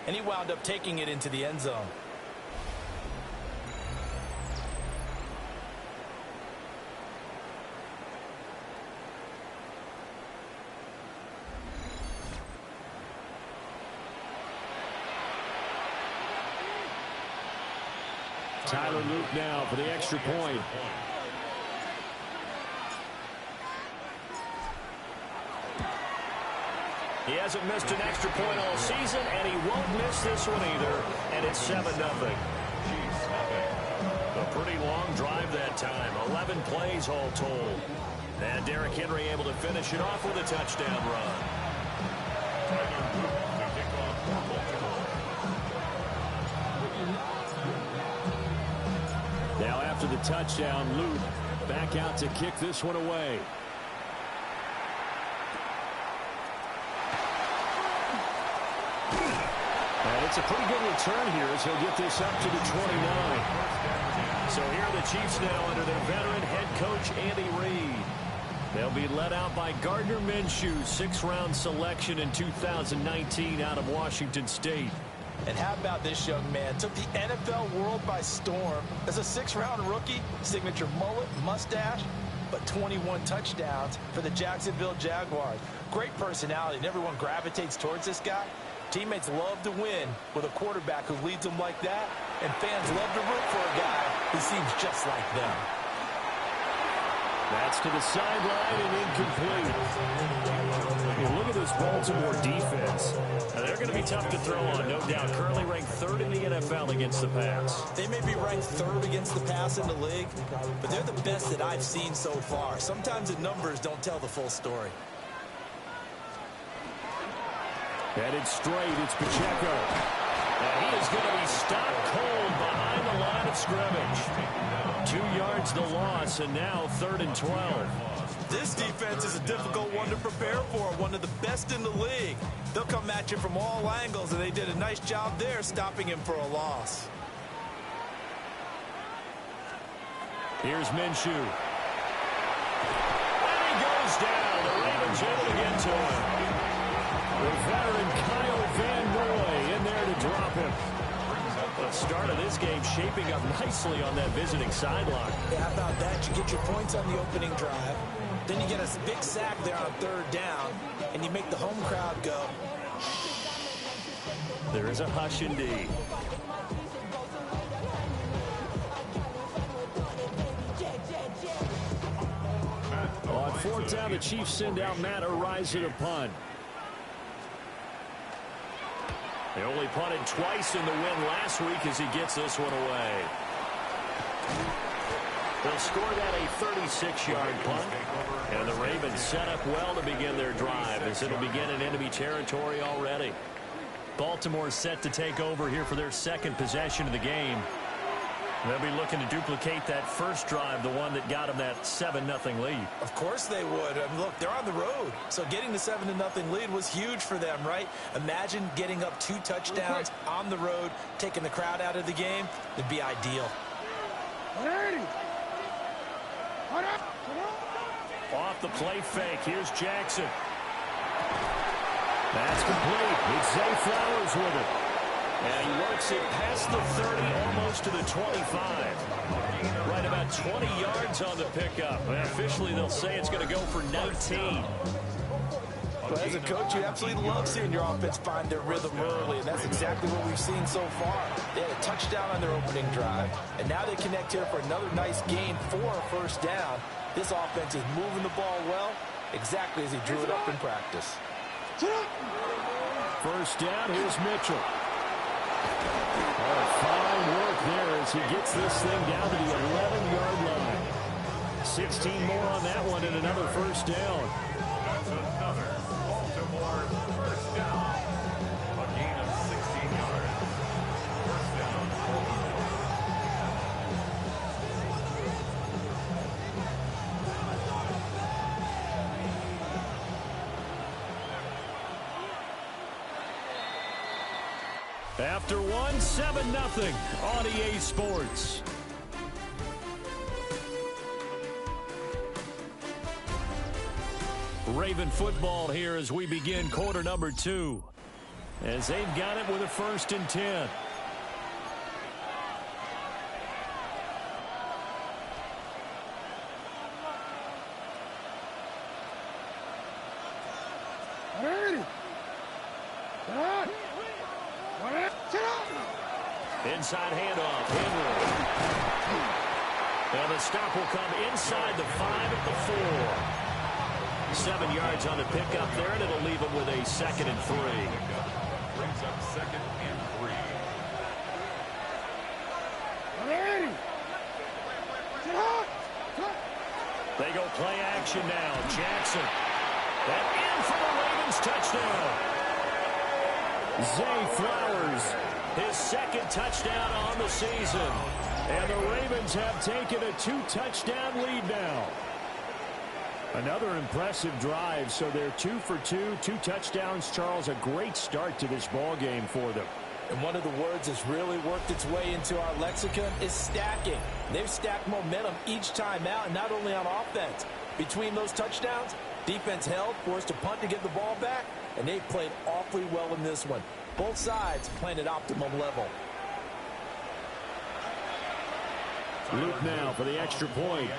and he wound up taking it into the end zone. Tyler Luke now for the extra point. He hasn't missed an extra point all season, and he won't miss this one either, and it's 7-0. A pretty long drive that time, 11 plays all told. And Derrick Henry able to finish it off with a touchdown run. Now after the touchdown, Luke back out to kick this one away. And it's a pretty good return here as he'll get this up to the 29. So here are the Chiefs now under their veteran head coach Andy Reid. They'll be led out by Gardner Minshew, sixth-round selection in 2019 out of Washington State. And how about this young man? Took the NFL world by storm as a sixth-round rookie, signature mullet, mustache, but 21 touchdowns for the Jacksonville Jaguars. Great personality, and everyone gravitates towards this guy. Teammates love to win with a quarterback who leads them like that, and fans love to root for a guy who seems just like them. That's to the sideline and incomplete. Look at this Baltimore defense. Now, they're going to be tough to throw on, no doubt. Currently ranked third in the NFL against the pass. They may be ranked third against the pass in the league, but they're the best that I've seen so far. Sometimes the numbers don't tell the full story. Headed straight, it's Pacheco. And he is going to be stopped cold behind the line of scrimmage. 2 yards the loss, and now 3rd and 12. This defense is a difficult one to prepare for, one of the best in the league. They'll come at you from all angles, and they did a nice job there stopping him for a loss. Here's Minshew. And he goes down. The Ravens able to get to him. The veteran Kyle Van Noy in there to drop him. The start of this game shaping up nicely on that visiting sideline. Yeah, how about that? You get your points on the opening drive. Then you get a big sack there on 3rd down, and you make the home crowd go. There is a hush indeed. On 4th down, the Chiefs send out Matt Araiza to punt. They only punted twice in the win last week as he gets this one away. They'll score that a 36-yard punt. And the Ravens set up well to begin their drive as it'll begin in enemy territory already. Baltimore set to take over here for their second possession of the game. They'll be looking to duplicate that first drive, the one that got them that 7-0 lead. Of course they would. I mean, look, they're on the road. So getting the 7-0 lead was huge for them, right? Imagine getting up 2 touchdowns on the road, taking the crowd out of the game. It'd be ideal. Off the play fake, here's Jackson. That's complete. It's Zay Flowers with it. And he works it past the 30, almost to the 25. Right about 20 yards on the pickup. And officially, they'll say it's going to go for 19. Well, as a coach, you absolutely love seeing your offense find their rhythm early, and that's exactly what we've seen so far. They had a touchdown on their opening drive, and now they connect here for another nice gain for a 1st down. This offense is moving the ball well, exactly as he drew it up in practice. 1st down, here's Mitchell. Oh, fine work there as he gets this thing down to the 11-yard line. 16 more on that one and another 1st down. That's another Baltimore 1st down. A gain of 16 yards. 1st down, Baltimore. After one, 7-0 on EA Sports. Raven football here as we begin quarter number 2. as they've got it with a 1st and 10. Inside handoff, Henry. And the stop will come inside the 5 at the 4. 7 yards on the pickup there, and it'll leave him with a 2nd and 3. Brings up 2nd and 3. They go play action now. Jackson. And in for the Ravens touchdown. Zay Flowers, his 2nd touchdown on the season. And the Ravens have taken a 2-touchdown lead now. Another impressive drive, so they're 2 for 2, 2 touchdowns. Charles, a great start to this ball game for them. And one of the words that's really worked its way into our lexicon is stacking. They've stacked momentum each time out, and not only on offense. Between those touchdowns, defense held, forced to punt to get the ball back, and they played awfully well in this one. Both sides playing at optimum level. Luke now for the extra point.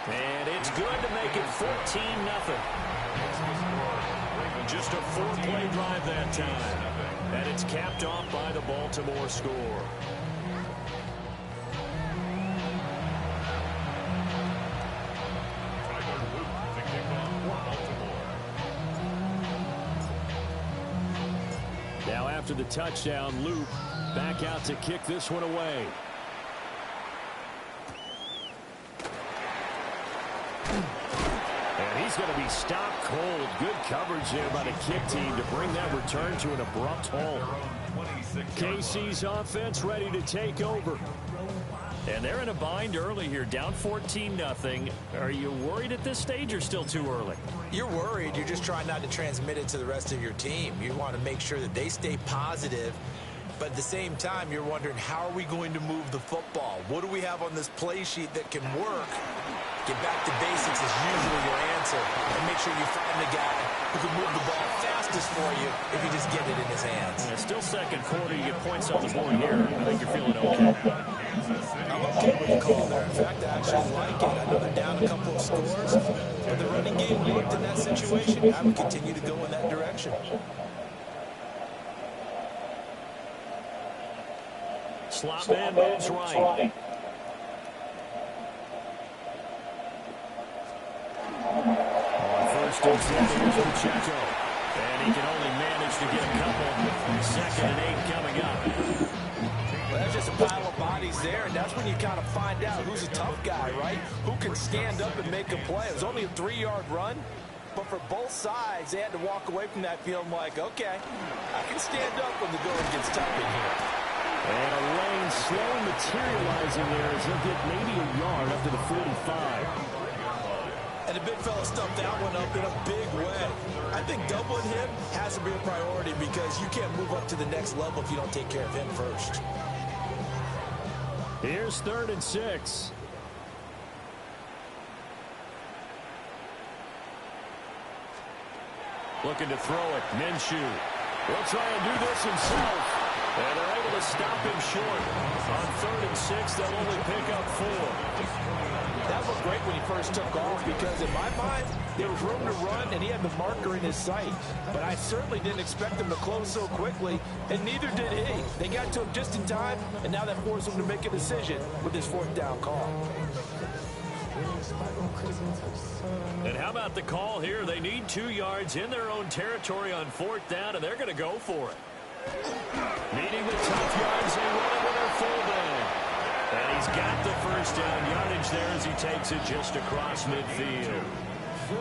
And it's good to make it 14-0. Just a 4-play drive that time. And it's capped off by the Baltimore score. Now after the touchdown, Luke back out to kick this one away. And he's going to be stopped cold. Good coverage there by the kick team to bring that return to an abrupt halt. KC's offense ready to take over. And they're in a bind early here, down 14-0. Are you worried at this stage or still too early? You're worried. You're just trying not to transmit it to the rest of your team. You want to make sure that they stay positive. But at the same time, you're wondering, how are we going to move the football? What do we have on this play sheet that can work? Get back to basics is usually your answer. And make sure you find the guy who can move the ball fastest for you if you just get it in his hands. Yeah, still second quarter. You get points on the board here. I think you're feeling okay. I'm okay with the call there. In fact, I actually like it. I know they're down a couple of scores, but the running game worked in that situation. I would continue to go in that direction. Slot man moves right. On 1st and 10, here's Pacheco. And he can only manage to get a couple. 2nd and 8 coming up. Well, that's just a pile of bodies there, and that's when you kind of find out who's a tough guy, right? Who can stand up and make a play. It was only a 3-yard run, but for both sides, they had to walk away from that feeling like, okay, I can stand up when the going gets tough in here. And a lane slow materializing there as he'll get maybe a yard up to the 45. And the big fella stuffed that one up in a big way. I think doubling him has to be a priority because you can't move up to the next level if you don't take care of him first. Here's 3rd and 6. Looking to throw it. Minshew will try and do this himself. And they're able to stop him short. On 3rd and 6, they'll only pick up 4. That looked great when he first took off because in my mind, there was room to run and he had the marker in his sight. But I certainly didn't expect him to close so quickly, and neither did he. They got to him just in time, and now that forced him to make a decision with his 4th down call. And how about the call here? They need 2 yards in their own territory on 4th down, and they're going to go for it. Needing the tough yards, they run it with their fullback. And he's got the 1st down yardage there as he takes it just across midfield.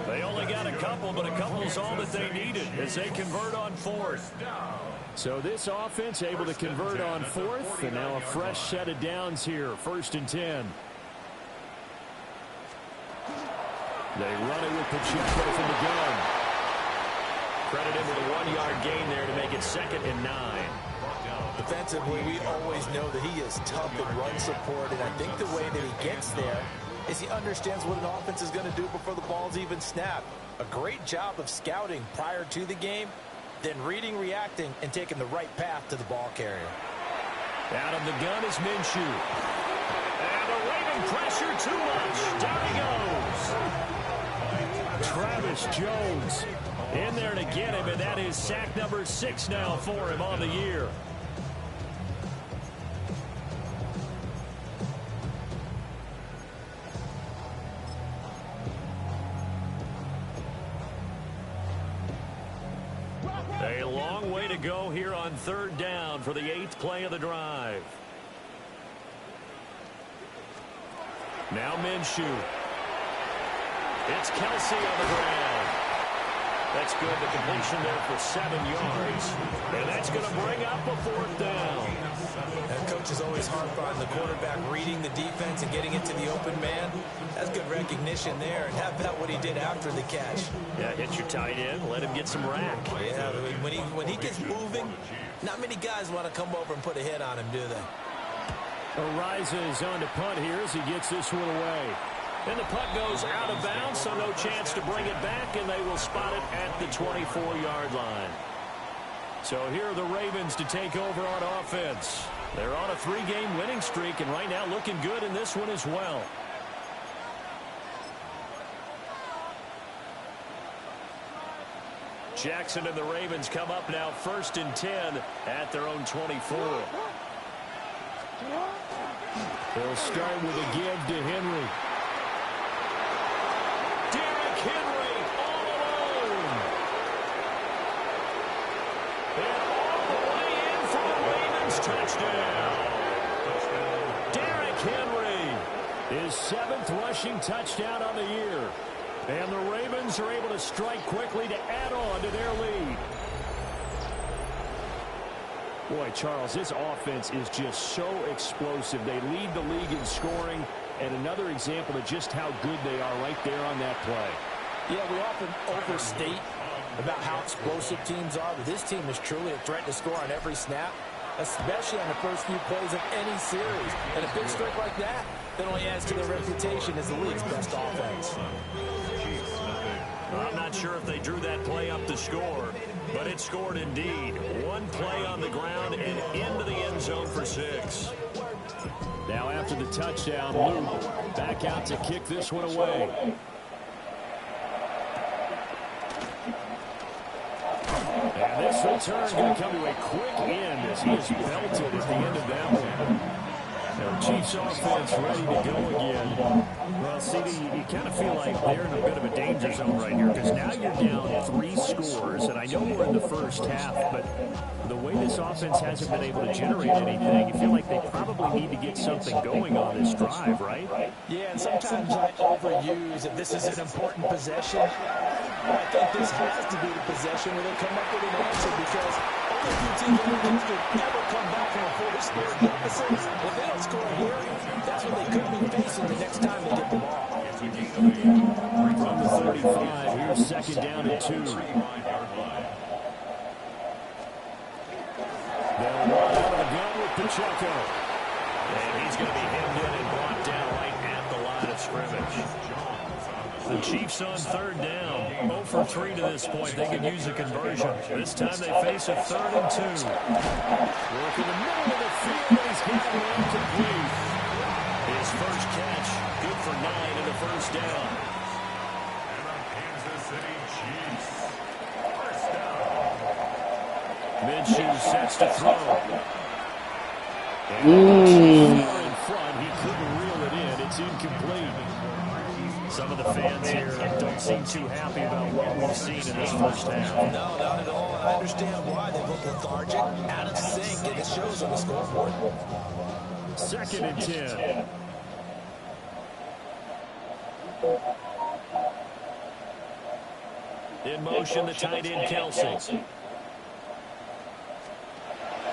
They only got a couple, but a couple is all that they needed as they convert on 4th. So this offense able to convert on 4th, and now a fresh set of downs here, 1st and 10. They run it with Pacheco from the gun. Credit him with a 1-yard gain there to make it 2nd and 9. Defensively, we always know that he is tough in run support, and I think the way that he gets there is he understands what an offense is going to do before the ball's even snapped. A great job of scouting prior to the game, then reading, reacting, and taking the right path to the ball carrier. Out of the gun is Minshew. And a Raven pressure too much. Down he goes. Travis Jones in there to get him, and that is sack number 6 now for him on the year. A long way to go here on 3rd down for the 8th play of the drive. Now Minshew. It's Kelsey on the ground. That's good. The completion there for 7 yards. And that's going to bring up a 4th down. And coach is always hard on the quarterback reading the defense and getting it to the open man. That's good recognition there. And how about what he did after the catch? Yeah, hit your tight end. Let him get some rack. Yeah, when he gets moving, not many guys want to come over and put a hit on him, do they? Arises on to punt here as he gets this one away. And the punt goes out of bounds, so no chance to bring it back, and they will spot it at the 24-yard line. So here are the Ravens to take over on offense. They're on a 3-game winning streak, and right now looking good in this one as well. Jackson and the Ravens come up now 1st and 10 at their own 24. They'll start with a give to Henry. Derrick Henry all alone. And all the way in for the Ravens touchdown. Derrick Henry, his 7th rushing touchdown on the year. And the Ravens are able to strike quickly to add on to their lead. Boy, Charles, this offense is just so explosive. They lead the league in scoring, and another example of just how good they are right there on that play. Yeah, we often overstate about how explosive teams are, but this team is truly a threat to score on every snap, especially on the first few plays of any series. And a big streak like that only adds to their reputation as the league's best offense. I'm not sure if they drew that play up to score, but it scored indeed. One play on the ground and into the end zone for 6. Now after the touchdown, Luke back out to kick this one away. And this return going to come to a quick end as he is belted at the end of that one. Now, Chiefs offense ready to go again. Well, CD, you kind of feel like they're in a bit of a danger zone right here because now you're down 3 scores, and I know we're in the first half, but the way this offense hasn't been able to generate anything, you feel like they probably need to get something going on this drive, right? Yeah, and sometimes I overuse if this is an important possession. I think this has to be the possession where they come up with an answer because only few teams in the country never come back from a 4-score deficit. If they don't score here, that's what they could be facing the next time they get the ball. From the 35, here's 2nd down and 2. They'll run out of the gun with Pacheco. And he's going to be hemmed in and brought down right at the line of scrimmage. The Chiefs on 3rd down. 0 for 3 to this point. They could use a conversion. This time they face a 3rd and 2. Work in the middle of the field, and he's got it incomplete. His first catch, good for 9 in the 1st down. And the Kansas City Chiefs. 1st down. Minshew sets to throw. And far in front, he couldn't reel it in. It's incomplete. Some of the fans here don't seem too happy about what we've seen in this first half. No, not at all. I understand why they look lethargic, out of sync, and it shows on the scoreboard. 2nd and 10. In motion, the tight end, Kelsey.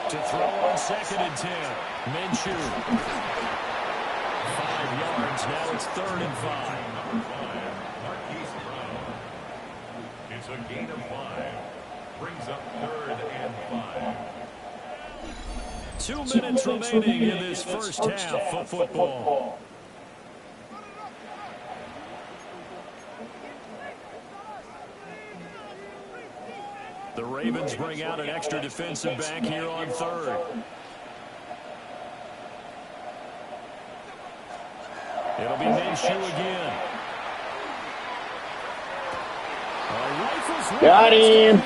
To throw on 2nd and 10. Minshew. 5 yards. Now it's 3rd and 5. It's a gain of 5. Brings up 3rd and 5. 2 minutes remaining in this first half of football. The Ravens bring out an extra defensive back here on third. It'll be Minshew again. Got him.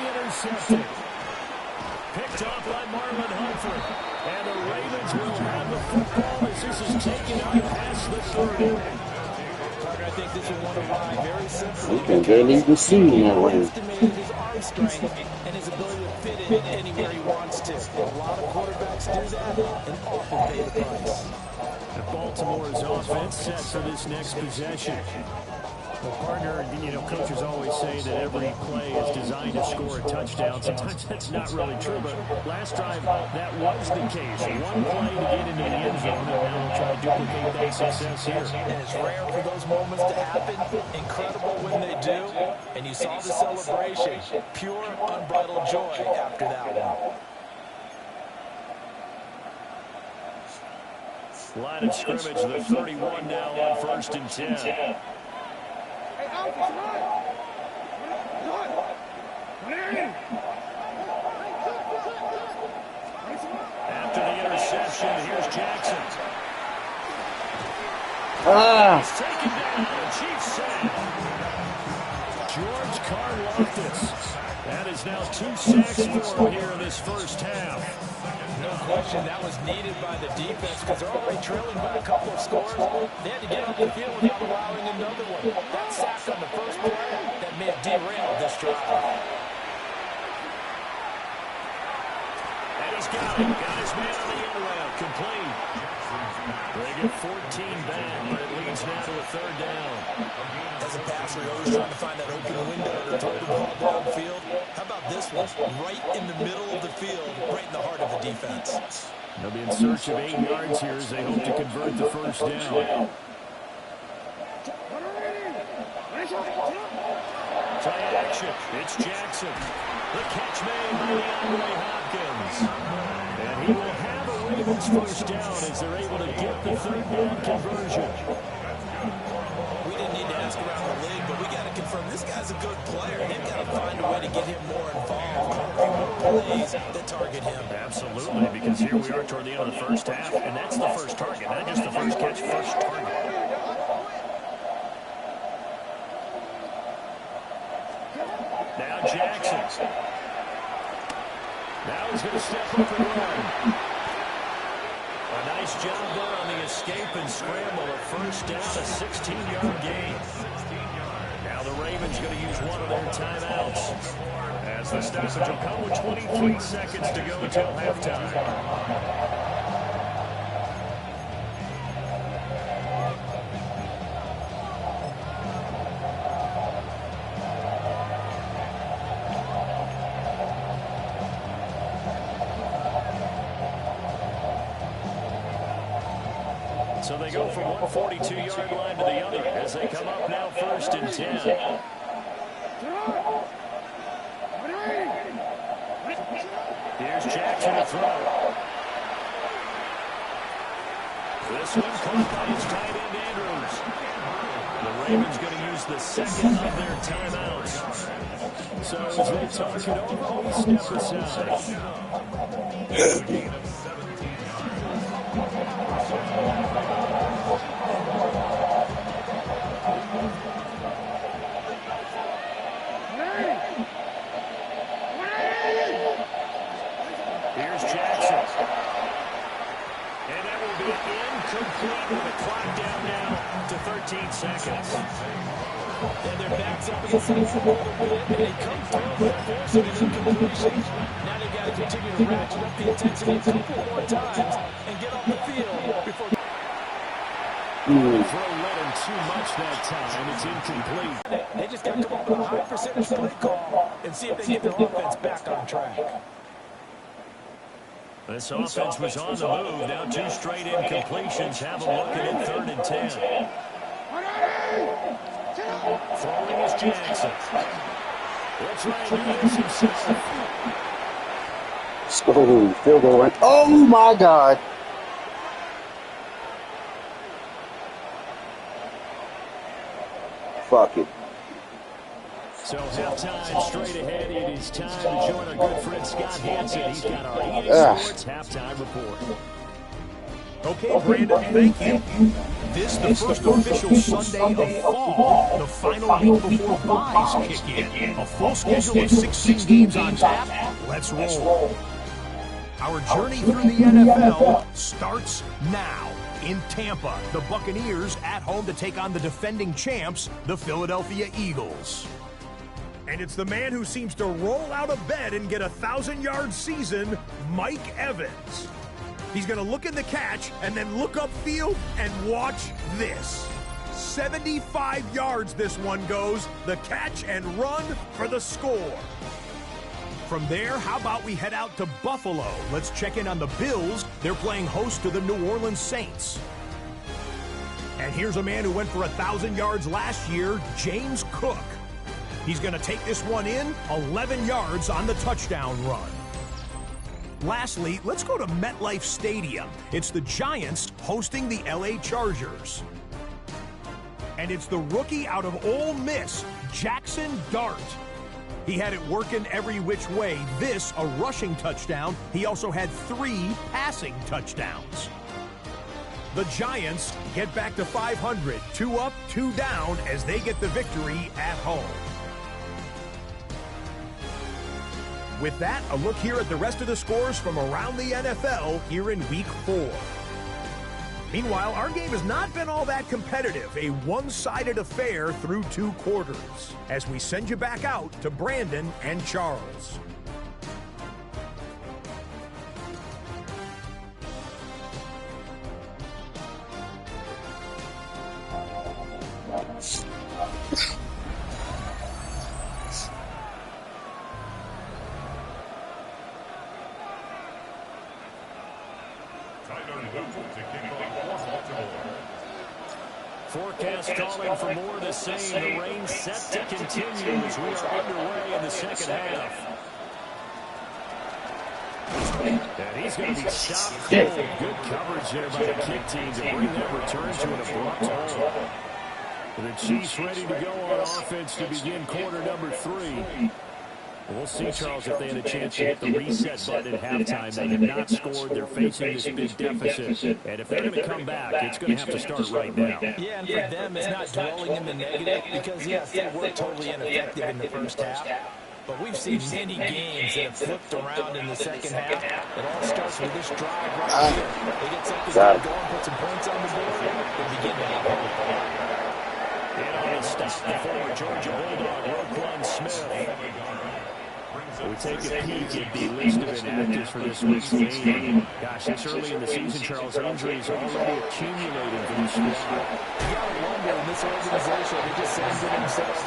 Picked off by Marlon Humphrey. And the Ravens will have the football as this is taken up past the 30. I think this will want to ride very simply. You can barely even see him that way. Estimated his arm strength and his ability to fit in anywhere he wants to. A lot of quarterbacks do that and often pay the price. Baltimore's offense set for this next possession. Well, partner, coaches always say that every play is designed to score a touchdown. Sometimes that's not really true, but last drive, that was the case. One play to get into the end zone, and now they'll try to duplicate that success here. And it's rare for those moments to happen. Incredible when they do. And you saw the celebration. Pure, unbridled joy after that one. Line of scrimmage, the 31 now on 1st and 10. After the interception, here's Jackson. He's taken down the Chiefs sack. George Karlaftis. That is now 2 sacks for him here in this first half. No question that was needed by the defense because they're already trailing by a couple of scores. They had to get off the field without allowing another one. That sack on the first play, that may have derailed this drive. And he's got it. Got his man on the end round. Complete. They get 14 back, but it leads now to a 3rd down. As a passer, you're always trying to find that open window to throw the ball downfield. How about this one? Right in the middle of the field, right in the heart of the defense. They'll be in search of 8 yards here as they hope to convert the first down. Play action. It's Jackson. The catch made by DeAndre Hopkins. And he will have a Ravens first down as they're able to get the 3rd down conversion. We didn't need to ask around the league, but we got to confirm this guy's a good player. They've got to find a way to get him more involved, more plays that target him. Absolutely, because here we are toward the end of the first half, and that's the first target, not just the first catch, first target. Now Jackson. Now he's going to step up and run. A nice job there on the escape and scramble. A first down, a 16-yard gain. Now the Ravens going to use one of their timeouts. As the stoppage will come with 23 seconds to go until halftime. So they go from one 42-yard line to the other as they come up now 1st and 10. Here's Jackson to throw. This one caught by his tight end Andrews. The Ravens going to use the second of their timeouts. So as they talk it over, we step aside. Here's Jackson. And that will be incomplete with the clock down now to 13 seconds. And their backs up against the ball a bit, and they come through with forcing an incompletion. Now they've got to continue to ratchet up the intensity a couple more times and get off the field before... Throw let him too much that time. It's incomplete. They just got to come up with a high percentage play call and see if they get their offense back on track. This offense was on the move. Now 2 straight incompletions have them looking at 3rd and 10. Throwing is Jackson. He'll try and do this himself. Oh, field goal right. Oh my God. Fuck it. So halftime straight ahead. It is time to join our good friend Scott Hansen. He's got our EA Sports halftime report. Okay, Brandon, thank you. This the first official Sunday of fall, the final week before buys kick in. A full schedule of 16 games on tap. Let's roll. Our journey through the NFL starts now. In Tampa, the Buccaneers at home to take on the defending champs, the Philadelphia Eagles. And it's the man who seems to roll out of bed and get a 1,000-yard season, Mike Evans. He's going to look in the catch and then look upfield and watch this. 75 yards this one goes, the catch and run for the score. From there, how about we head out to Buffalo? Let's check in on the Bills. They're playing host to the New Orleans Saints. And here's a man who went for 1,000 yards last year, James Cook. He's going to take this one in, 11 yards on the touchdown run. Lastly, let's go to MetLife Stadium. It's the Giants hosting the LA Chargers. And it's the rookie out of Ole Miss, Jackson Dart. He had it working every which way. This, a rushing touchdown. He also had 3 passing touchdowns. The Giants get back to 500, 2 up, 2 down as they get the victory at home. With that, a look here at the rest of the scores from around the NFL here in Week 4. Meanwhile, our game has not been all that competitive, a one-sided affair through 2 quarters, as we send you back out to Brandon and Charles. Forecast calling for more of the same. The rain set to continue as we are underway in the second half. And he's going to be stopped cold. Good coverage there by the kick team to bring that return to an abrupt halt. The Chiefs ready to go on offense to begin quarter number 3. We'll see, Charles, if they had a chance to hit the reset button at halftime. They have not scored. They're facing this big deficit. And if they're going to come back, it's going to have to start right now. Yeah, and for them, it's not dwelling in the negative because, yes, they were totally ineffective in the first half. But we've seen many games that have flipped around in the second half. It all starts with this drive right here. They get something going, put some points on the board, and begin to have hope. And on the stop, the former Georgia Bulldog, Roquan Smith. We take a peek at the list of inactives for this week's game. Gosh, this early in the season, Charles, injuries already accumulating for this squad. You got to wonder in this organization, they just say to themselves,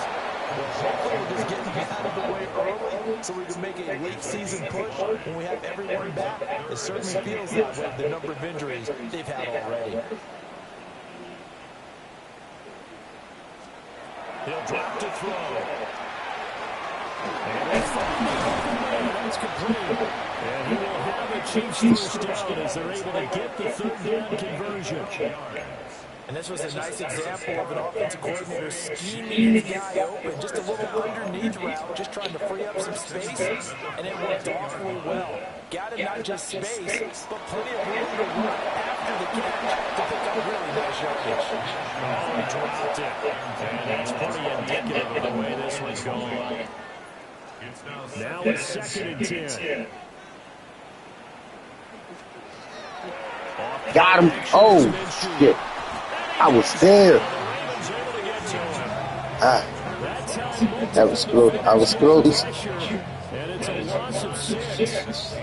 well, hopefully we're just getting out of the way early so we can make a late season push when we have everyone back. It certainly feels that way, the number of injuries they've had already. He'll drop to throw. And that's complete. And he will have a Chiefs first down as they're able to get the third down conversion. And this was a nice example of an offensive coordinator scheming his guy open. Just a little underneath route, just trying to free up some space. And it worked awfully well. Got him not just space, but plenty of room to run after the catch to pick up really nice yardage. Oh, he dropped it. And that's pretty indicative of the way this one's going. Now it's 2nd and 10. Got him. Oh, shit. I was there. That was close. I was close. And it's a loss of 6.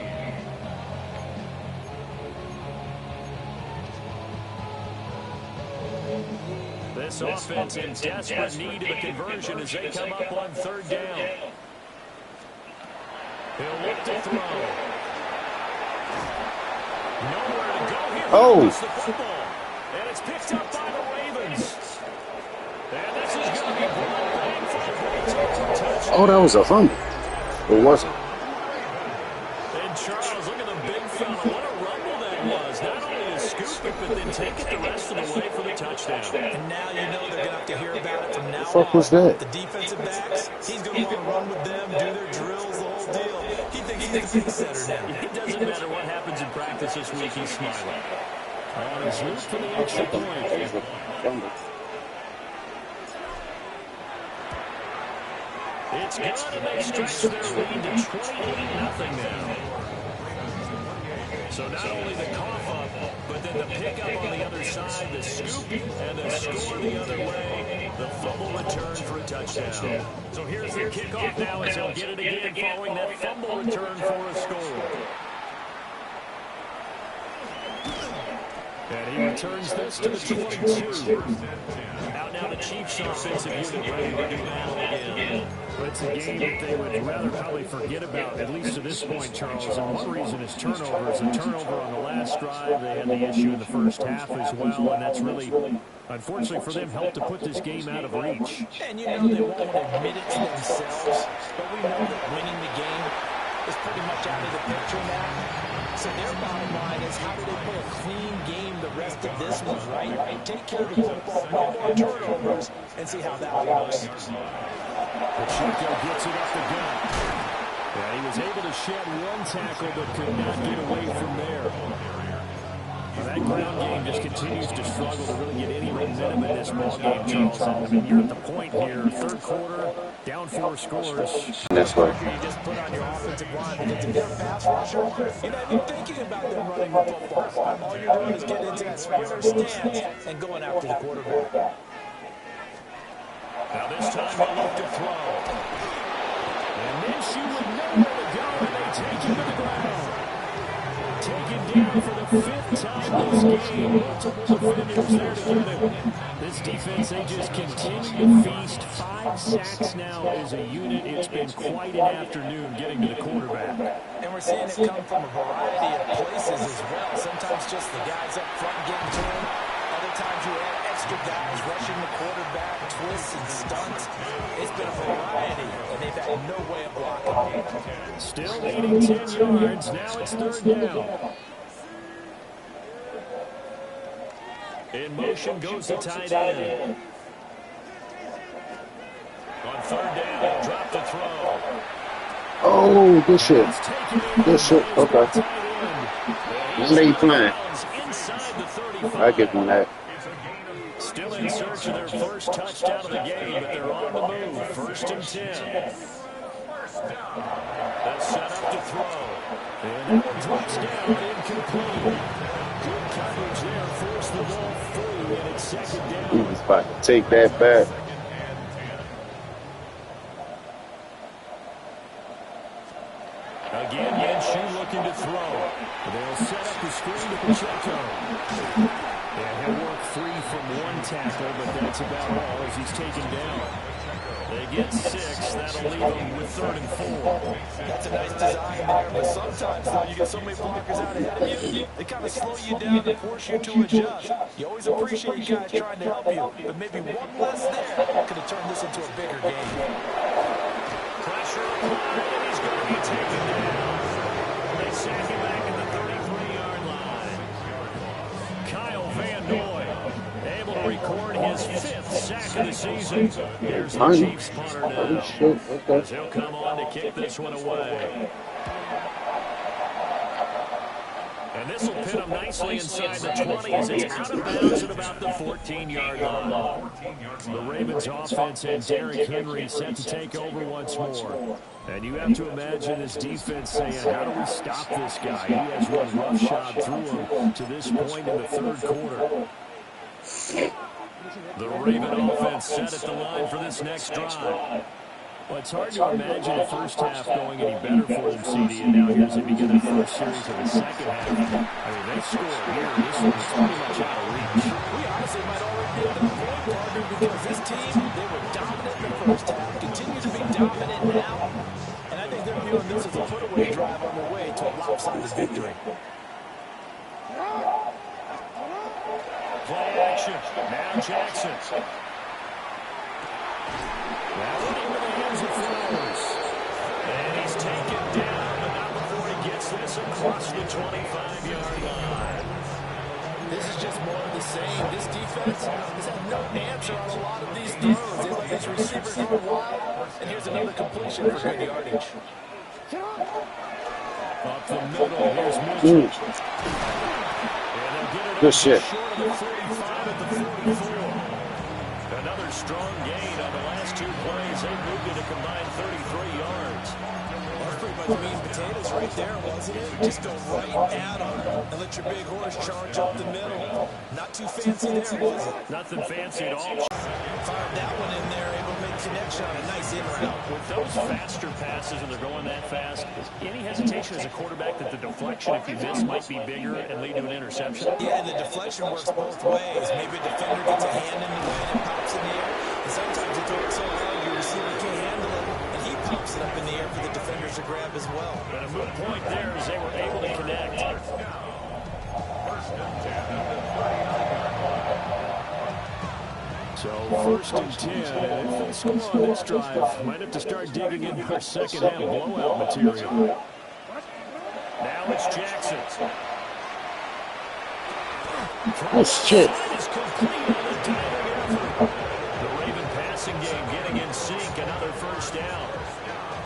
This offense in desperate need of a conversion as they come up on 3rd down. He'll look to throw. Nowhere to go here. Oh. The football. And it's picked up by the Ravens. And this is going to be brought back for a great touchdown. Oh, that was a fumble. Or was it? And Charles, look at the big fella. What a rumble that was. Not only a scoop scoop it, but then take it the rest of the way for the touchdown. And now you know they're going to have to hear about it from now on. The fuck was that? The defensive backs, he's going to want to run with them, do their drills, the whole deal. He thinks he's the pace setter now. It doesn't matter what happens in practice this week, he's smiling. On his route for the extra point. It's good, and they stretch their lead to 28-0 now. So not only the cough up, but then the pickup on the other side, the scoop, and the score the other way, the fumble return for a touchdown. So here's the kickoff now as he'll get it again following that fumble return for a score. And he returns this to the 22. Out now the Chiefs offensive unit ready to do battle again. But it's a game that they would rather probably forget about, at least to this point, Charles. And one reason is turnovers. A turnover on the last drive. They had the issue in the first half as well, and that's really, unfortunately for them, helped to put this game out of reach. And you know they won't admit it to themselves, but we know that winning the game is pretty much out of the picture now. So their bottom line is how do they play a clean game the rest of this one, right? Take care of the football, no more turnovers, and see how that works. Pacheco gets it up the gut. Yeah, he was able to shed one tackle, but could not get away from there. Well, that ground game just continues to struggle to really get any momentum in this ball game, Charles. I mean, you're at the point here, third quarter, down 4 scores. That's right. You just put on your offensive line because if you're a pass rusher, you're not even thinking about them running the football. All you're doing is getting into that sprinter stance and going after the quarterback. Now this time he'll look to throw. And Minshew with nowhere to go, and they take him to the ground. Taken down for the 5th time this game. Multiple defenders there to get him. This defense, they just continue to feast. 5 sacks now as a unit. It's been quite an afternoon getting to the quarterback. And we're seeing it come from a variety of places as well. Sometimes just the guys up front getting to him. Other times you add extra guys rushing the quarterback, twists and stunts. It's been a variety, and they've had no way of blocking. Still leading 10 yards. Now it's 3rd down. In motion goes the tight end. On 3rd down, drop the throw. Oh, good shit. Good shit. Okay. Now you playing. I give them that. Still in search of their first touchdown of the game, but they're on the move. 1st and 10. That's set up to throw. And it drops down, incomplete. Good coverage there, force the ball free, and it's 2nd down. He was about to take that back. Again, Minshew looking to throw. They'll set up the screen to Pacheco. And he'll work free from one tackle, but that's about all as he's taken down. They get 6. That'll leave them with 3rd and 4. That's a nice design there, but sometimes, though, you get so many blockers out ahead of you, they kind of slow you down and force you to adjust. You always appreciate you guys trying to help you, but maybe one less there could have turned this into a bigger game. Pressure applied, and he's going to be taken down. They sack him back at the 33-yard line. Kyle Van Noy able to record his 5th sack of the season. Here's the Chiefs punter now. As he'll come on to kick this one away. And this will pin him nicely inside the 20 as it's out of bounds at about the 14-yard line. The Ravens offense and Derrick Henry set to take over once more. And you have to imagine this defense saying, how do we stop this guy? He has run roughshod through him to this point in the 3rd quarter. The Raven offense set at the line for this next drive. Well, it's hard to imagine the first half going any better for them, CD, and now here's they begin the first series of the second half. I mean, they scored here. This one's pretty much out of reach. We honestly might already be at the point, partner, because this team, they were dominant in the first half, continue to be dominant now, and I think they're viewing this as a put-away drive on their way to a lopsided victory. Play action. Now Jackson. Now running with the hands of Flowers. And he's taken down, but not before he gets this across the 25-yard line. This is was saying, this defense has had no answer on a lot of these throws. They let these receivers run wild, and here's another completion for good yardage. Up the middle, here's Mitchell. And they'll get it Good shit. short of the 45 at the 44. Another strong gain on the last two plays. They moved it a combined 33 yards. That's pretty much meat and potatoes right there, wasn't it? Just go right at them and let your big horse charge up the middle. Not too fancy there, was it? Nothing fancy at all. Fired that one in there, able to make connection on a nice in route. With those faster passes and they're going that fast, any hesitation as a quarterback that the deflection, if you miss, might be bigger and lead to an interception? Yeah, and the deflection works both ways. Maybe a defender gets a hand in the way and it pops in the air. And sometimes you throw it so hard your receiver can't handle it, and he pops it up in the air for the defenders to grab as well. But a moot point there as they were able to connect. So first and 10, and if they score on this drive, might have to start digging into our second half blowout material. Now it's Jackson. Oh, shit. Is complete on the diving effort. The Raven passing game getting in sync, another first down.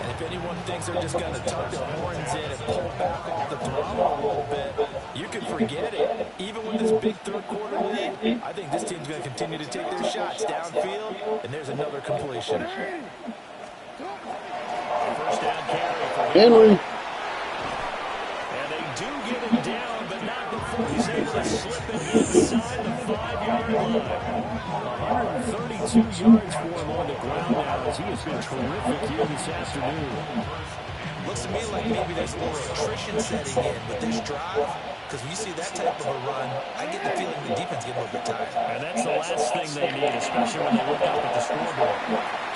And if anyone thinks they're just going to tuck their horns in and pull back off the throttle a little bit, you can forget it. Even with this big third-quarter lead, I think this team's going to continue to take their shots downfield, and there's another completion. First down carry for Henry. And they do get him down, but not before he's able to slip it inside the 5-yard line. 132 yards for him on the ground now as he has been terrific here this afternoon. Looks to me like maybe there's a little attrition setting in with this drive, because when you see that type of a run, I get the feeling the defense get a little bit tired. And that's the last thing they need, especially when they look up at the scoreboard.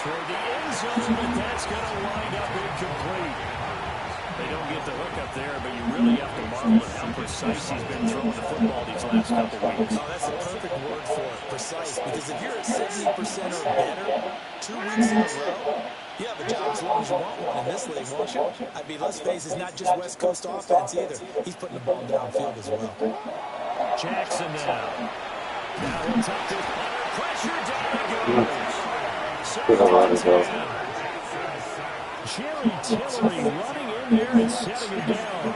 Toward the end zone, but that's going to wind up incomplete. They don't get the hook up there, but you really have to marvel at how precise he's been throwing the football these last couple weeks. Oh, that's a perfect word for it, precise, because if you're at 70% or better 2 weeks in a row, you have a job as long as you want one in this league, won't you? I mean, let's face it, it's not just West Coast offense either. He's putting the ball downfield as well. Jackson now. Now he'll tuck it under pressure. Down it goes. Jerry Tillery running in there and setting him down.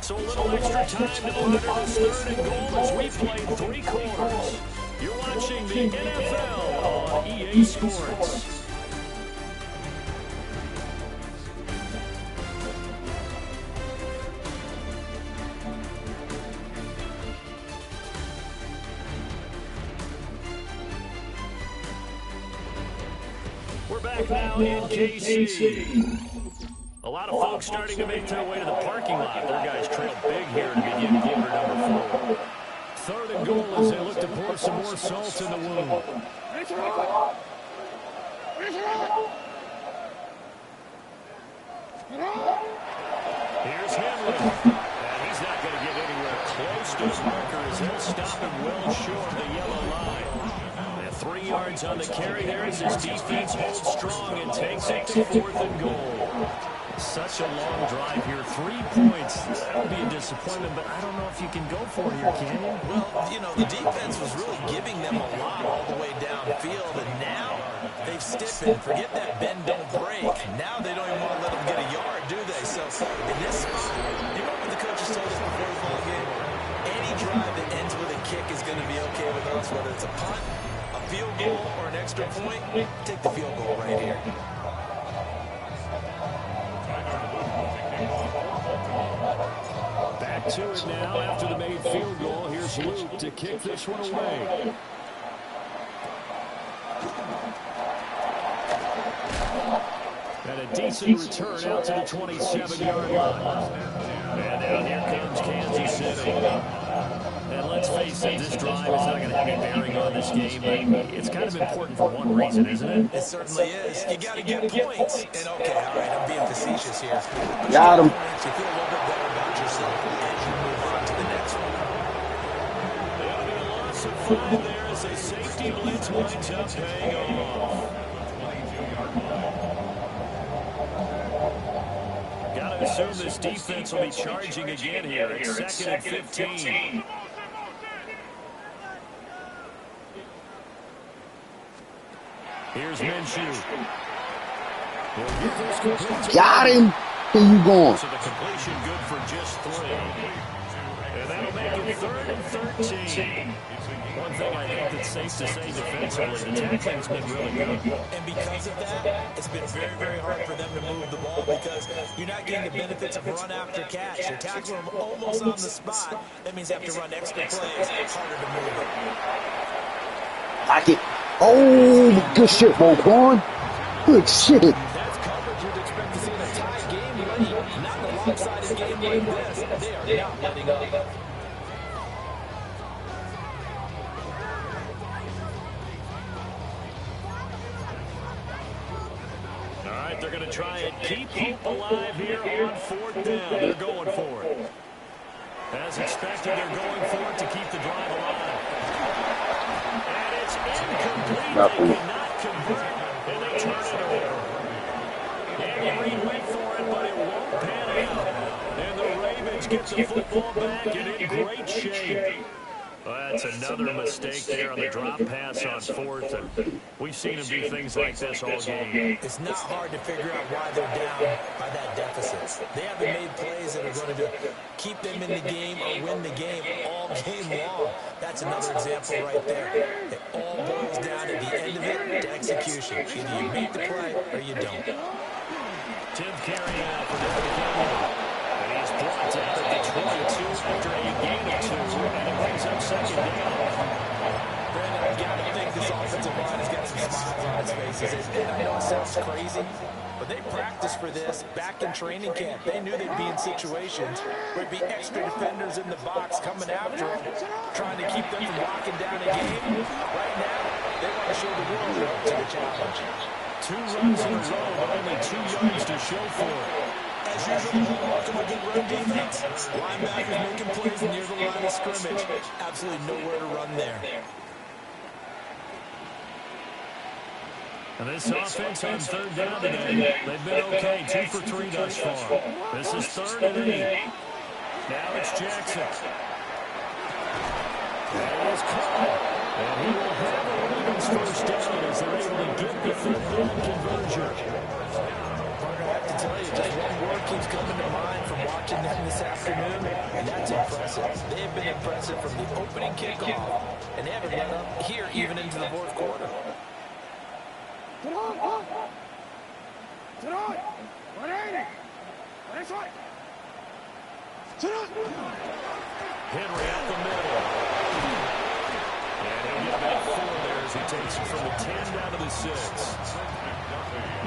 So a little extra time to monitor this third and goal as we played 3 quarters. You're watching the NFL on EA Sports. We're back now in KC. A lot of folks starting to make their way to the parking lot. Their guys trail big here to begin quarter number 4. Third and goal as they look to pour some more salt in the wound. Here's Henry. And he's not going to get anywhere close to his marker as he'll stop him well short of the yellow line. 3 yards on the carry there as his defense holds strong and takes it to 4th and goal. Such a long drive here. 3 points. That would be a disappointment, but I don't know if you can go for it here, can you? Well, you know, the defense was really giving them a lot all the way downfield, and now they've stiffened. Forget that bend, don't break. Now they don't even want to let them get a yard, do they? So in this spot, you know what the coaches told us before the ball game? Any drive that ends with a kick is going to be okay with us, whether it's a punt, a field goal, or an extra point. Take the field goal right here. Back to it now after the made field goal. Here's Luke to kick this one away. And a decent return out to the 27-yard line. And now here comes Kansas City. And let's face it, this drive is not going to have any bearing on this game, but it's kind of important for one reason, isn't it? It certainly is. You got to get points. And okay, all right, I'm being facetious here. But Got him. you feel a little bit better about yourself as you move on to the next one. That'll be a loss of 5 there as a safety safety blitz winds up paying off. Got to assume this defense will be charging again here. It's 2nd and 15. Here's Minshew. Got him. Where you going? So the completion good for just 3. And that'll make it 3rd and 13. One thing I think that's safe to say defensively, the tackling's been really good. And because of that, it's been very, very hard for them to move the ball because you're not getting the benefits of run after catch. You're tackling them almost on the spot. That means you have to run extra plays. It's harder to move it. Like it. Oh, good shit, Boquan. Good shit. That's coverage you'd expect to see in a tie game late. Not in a lopsided game like this. They are not letting up. All right, they're going to try and keep hope alive here on 4th down. They're going for it. As expected, they're going for it to keep the drive alive. And it's incomplete. They cannot convert, and they turn it over. Andy Reid went for it, but it won't pan out. And the Ravens get the football back and in great shape. Well, that's another mistake there on the drop pass on 4th, and we've seen them do things like this all game. It's not hard to figure out why they're down by that deficit. They haven't made plays that are going to keep them in the game or win the game all game long. That's another example right there. It all boils down at the end of it to execution. Either you make the play or you don't. 10th carry out for Derrick Henry. And he's brought down at the 22 after a gain of 2. And it brings up 2nd down. Brandon, I've got to think this offensive line has got some smiles on its faces. And I know it sounds crazy, but they practiced for this back in training camp. They knew they'd be in situations where it'd be extra defenders in the box coming after them, trying to keep them from locking down a game. Right now, they want to show the world they're up to the challenge. 2 runs in a row, but only 2 yards to show for it. As usual, the hallmark of a good run defense. Linebackers making plays near the line of scrimmage. Absolutely nowhere to run there. And this offense on 3rd down today, they've been okay, 2 for 3 thus far. This is 3rd and 8. Now it's Jackson. And it is caught. And he will have the Ravens first down as they're able to get the 3rd down conversion. I have to tell you, just one word keeps coming to mind from watching them this afternoon, and that's impressive. They have been impressive from the opening kickoff, and they haven't let up here even into the 4th quarter. Get on! Get on! 180! That's right! Sit on! Henry out the middle. And he'll get about 4 there as he takes it from the 10 down to the 6.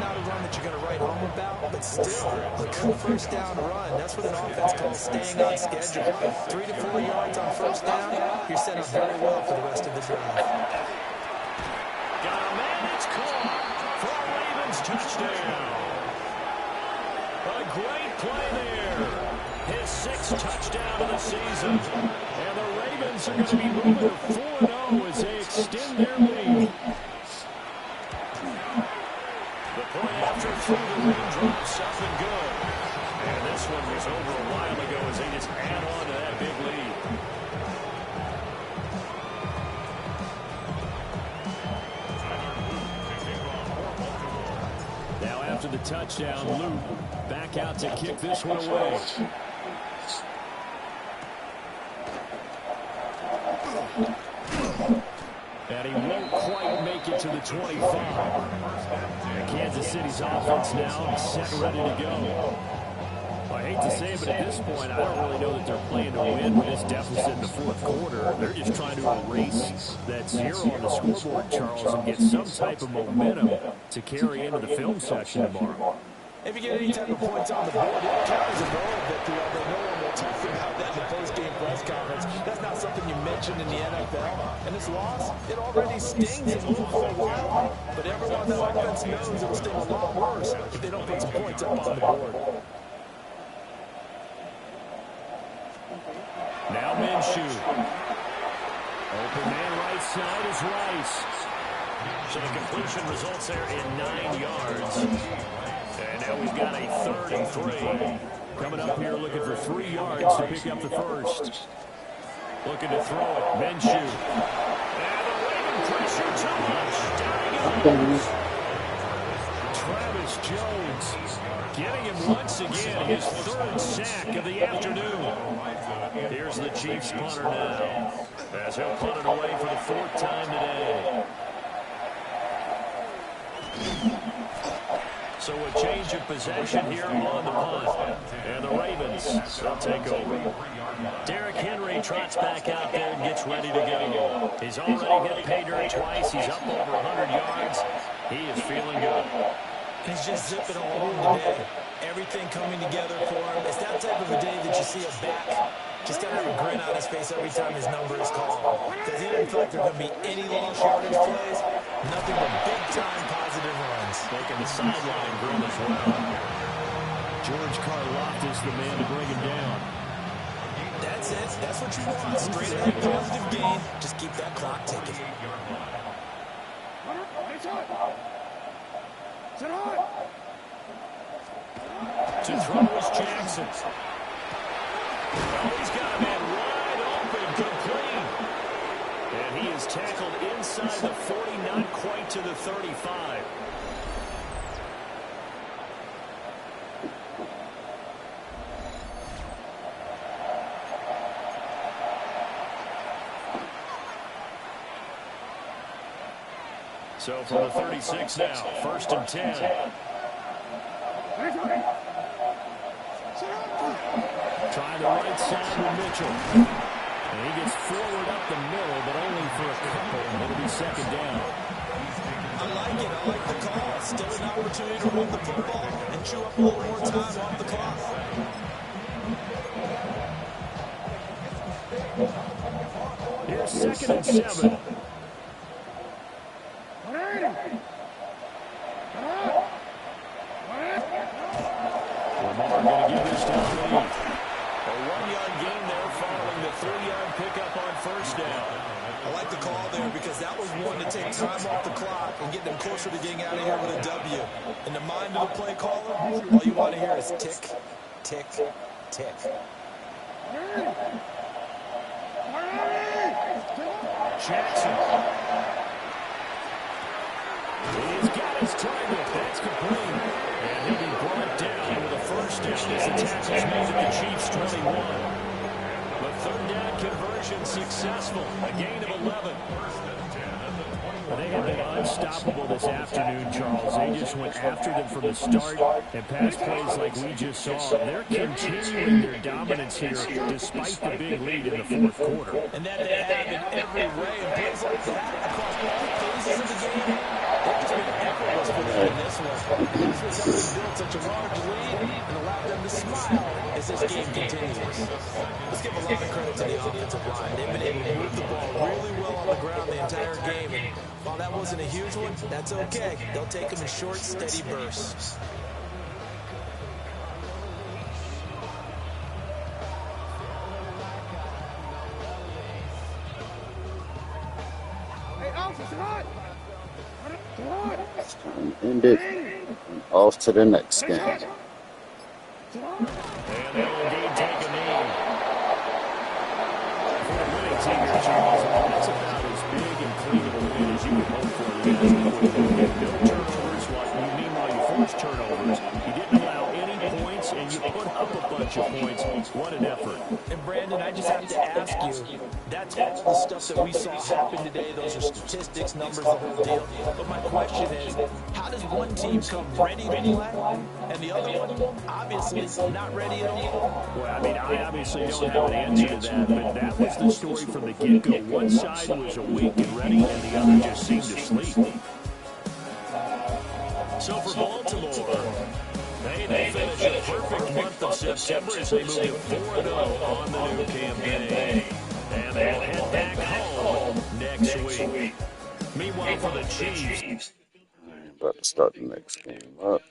Not a run that you're going to write home about, but still, a good first down run. That's what an offense calls staying on schedule. 3 to 4 yards on first down, you're set up very well for the rest of the drive. Got a man, it's caught for a Ravens touchdown. A great play there. His 6th touchdown of the season. And the Ravens are going to be moving to 4-0 as they extend their lead. The point after through the raindrops, something good. And this one was over a while ago as they just add on to that big lead. Now after the touchdown, Luke back out to kick this one away. And he won't quite make it to the 25. And Kansas City's offense now set and ready to go. I hate to say it, but at this point, I don't really know that they're playing to win with this deficit in the 4th quarter. They're just trying to erase that 0 on the scoreboard, Charles, and get some type of momentum to carry into the film session tomorrow. If you get any type of points on the board, it'll count as a moral victory, although no one will talk about that in the post-game press conference. That's not something you mentioned in the NFL. And this loss, it already stings and will for a while. But everyone on the offense knows it'll sting a lot worse if they don't put some points up on the board. Now Minshew. Open man right side is Rice. So the completion results there in 9 yards. And now we've got a 3rd and 3. Coming up here looking for 3 yards to pick up the first. Looking to throw it. Minshew. And the Raven pressure too much. Down he goes. Travis Jones getting him once again his 3rd sack of the afternoon. Here's the Chiefs punter now, as he'll punt it away for the 4th time today. So a change of possession here on the punt. And the Ravens will take over. Derrick Henry trots back out there and gets ready to go. He's already hit pay dirt twice. He's up over 100 yards. He is feeling good. He's just zipping along today. Everything coming together for him. It's that type of a day that you see a back just got to have a grin on his face every time his number is called. Because he doesn't feel like there are going to be any long yardage plays. Nothing but big-time positive runs. Making the sideline grin as well. George Karlaftis, the man to bring him down. That's it. That's what you want. Straight ahead positive gain. Just keep that clock ticking. To throw is Jackson. Oh, he's got a man wide open, complete. And he is tackled inside the 40, not quite to the 35. So from the 36 now, 1st and 10. Try the right side with Mitchell. And he gets forward up the middle, but only for a couple. It'll be 2nd down. I like it. I like the call. Still an opportunity to run the football and chew up a little more time off the clock. Here's 2nd and 7. Lamar going to give this to Lee. A 1-yard gain there following the 3-yard pickup on 1st down. I like the call there because that was one to take time off the clock and get them closer to getting out of here with a W. In the mind of the play caller, all you want to hear is tick, tick, tick. Jackson. He's got his target. That's complete. And he'll be brought down with a 1st down as the tackle's made at the Chiefs' 21. The 3rd down conversion successful. A gain of 11. They have been unstoppable this afternoon, Charles. They just went after them from the start and passed plays like we just saw. They're continuing their dominance here despite the big lead in the 4th quarter. And that they have in every way. And plays like that across all phases of the game. It's been effortless for them in this one. And that's what's helped them build such a large lead and allowed them to smile as this game continues. Let's give a lot of credit to the offensive line. They've been able to move the ball really well on the ground the entire game. And while that wasn't a huge one, that's okay. They'll take them in short, steady bursts. End it. Off to the next game. And they'll indeed take a knee. For a winning team here, Charles, that's about as big and clean of a win as you would hope for. No turnovers. Meanwhile, you forced turnovers. You didn't allow any points, and you put up a bunch of points. What an effort. And Brandon, I just have to ask you, that's all the stuff that we saw happen today. Those are statistics, numbers, the whole deal. But my question is, how does one team come ready to play, and the other one obviously not ready at all? Well, I mean, I obviously don't have an answer to that, but that was the story from the get-go. One side was awake and ready, and the other just seemed to sleep. So for Baltimore, they finish a perfect month of September as they move to 4-0 on the new campaign. And they'll head back home next week. Meanwhile, for the Chiefs, About to start the next game up.